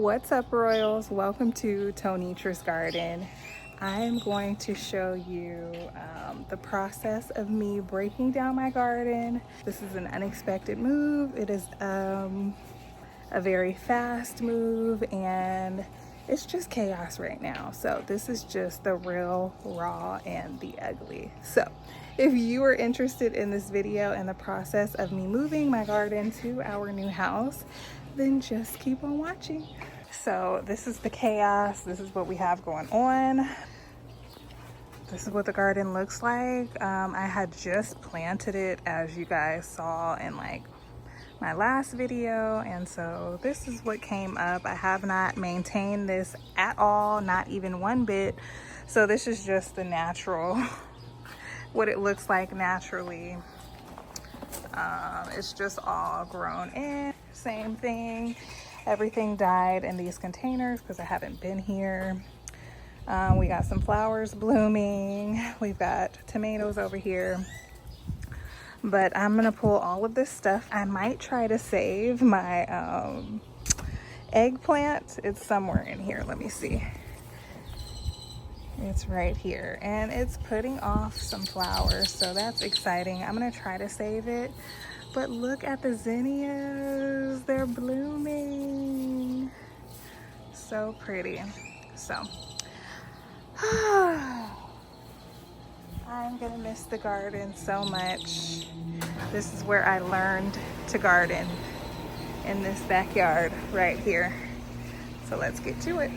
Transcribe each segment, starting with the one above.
What's up, Royals? Welcome to Tonitra's Garden. I'm going to show you the process of me breaking down my garden. This is an unexpected move. It is a very fast move and it's just chaos right now. So this is just the real, raw, and the ugly. So if you are interested in this video and the process of me moving my garden to our new house, then just keep on watching. So this is the chaos. This is what we have going on. This is what the garden looks like. I had just planted it, as you guys saw in like my last video, and so this is what came up. I have not maintained this at all, not even one bit. So this is just the natural what it looks like naturally. It's just all grown in. Same thing, everything died in these containers because I haven't been here. We got some flowers blooming, we've got tomatoes over here, but I'm gonna pull all of this stuff. I might try to save my eggplant. It's somewhere in here, let me see. It's right here and it's putting off some flowers, so that's exciting. I'm gonna try to save it. But look at the zinnias, they're blooming. So pretty. So I'm gonna miss the garden so much. This is where I learned to garden, in this backyard right here. So let's get to it.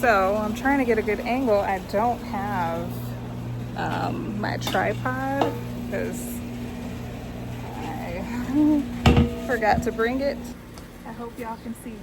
So I'm trying to get a good angle. I don't have my tripod because I forgot to bring it. I hope y'all can see.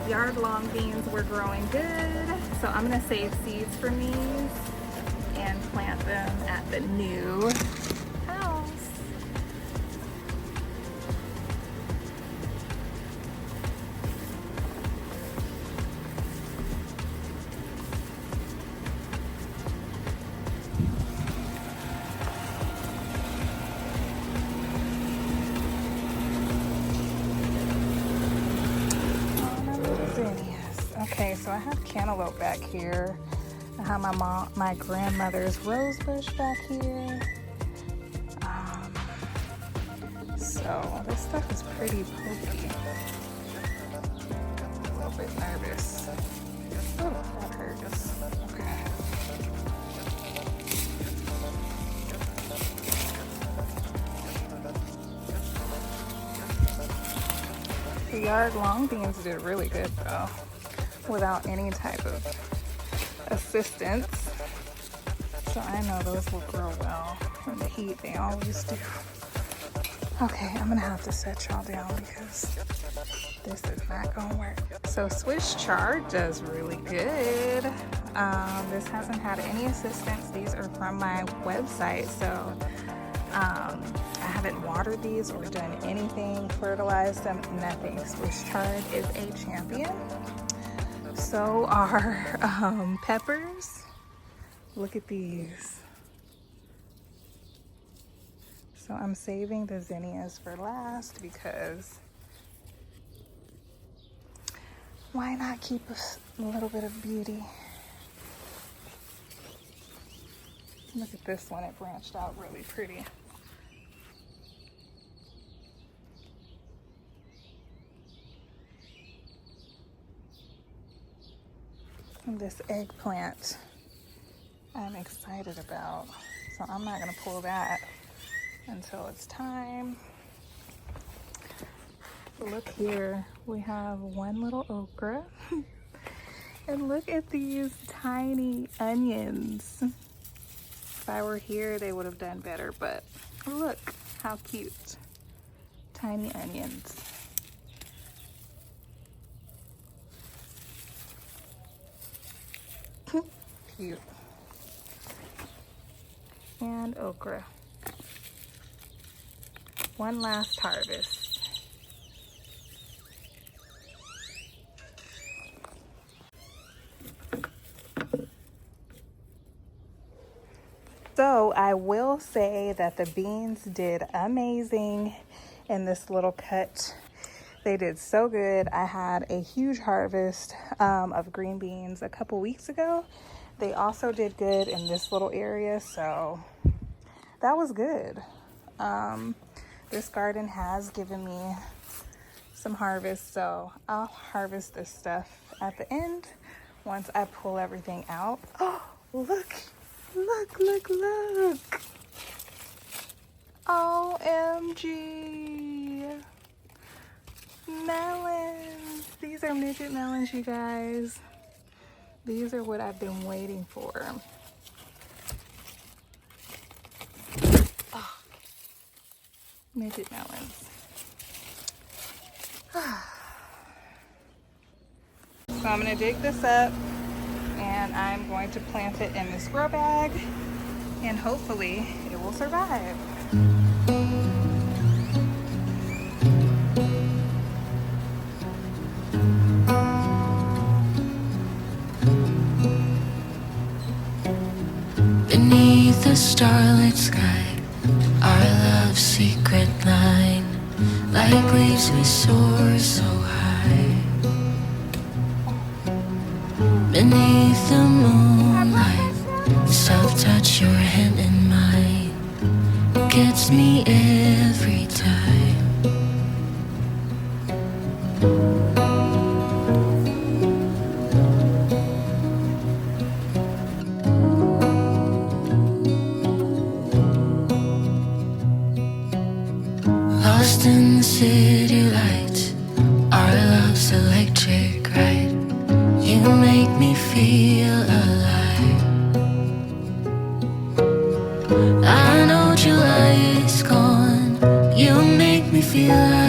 Yard long beans were growing good, so I'm gonna save seeds from these and plant them at the new house. Okay, so I have cantaloupe back here. I have my grandmother's rose bush back here. So this stuff is pretty pokey. A little bit nervous. Oh, that hurts. Okay. The yard long beans did really good though, without any type of assistance. So I know those will grow well in the heat. They always do. Okay, I'm gonna have to set y'all down because this is not gonna work. So Swiss chard does really good. This hasn't had any assistance. These are from my website, so I haven't watered these or done anything, fertilized them, nothing. Swiss chard is a champion. So are peppers. Look at these. So I'm saving the zinnias for last because why not keep a little bit of beauty? Look at this one, it branched out really pretty. And this eggplant I'm excited about. So I'm not gonna pull that until it's time. Look here, we have one little okra. And look at these tiny onions. If I were here, they would have done better, but look how cute. Tiny onions. Cute. And okra. One last harvest. So I will say that the beans did amazing in this little cut. They did so good. I had a huge harvest of green beans a couple weeks ago. They also did good in this little area, so that was good. This garden has given me some harvest, so I'll harvest this stuff at the end once I pull everything out. Oh, look, look, look, look. OMG. Melons. These are midget melons, you guys. These are what I've been waiting for. Oh, midget melons. So I'm gonna dig this up and I'm going to plant it in this grow bag and hopefully it will survive. Beneath the starlit sky, our love's secret line, like leaves we soar so high. Beneath the moonlight, the soft touch your hand in mine gets me every time. Lost in the city lights, our love's electric ride. You make me feel alive. I know July is gone. You make me feel alive.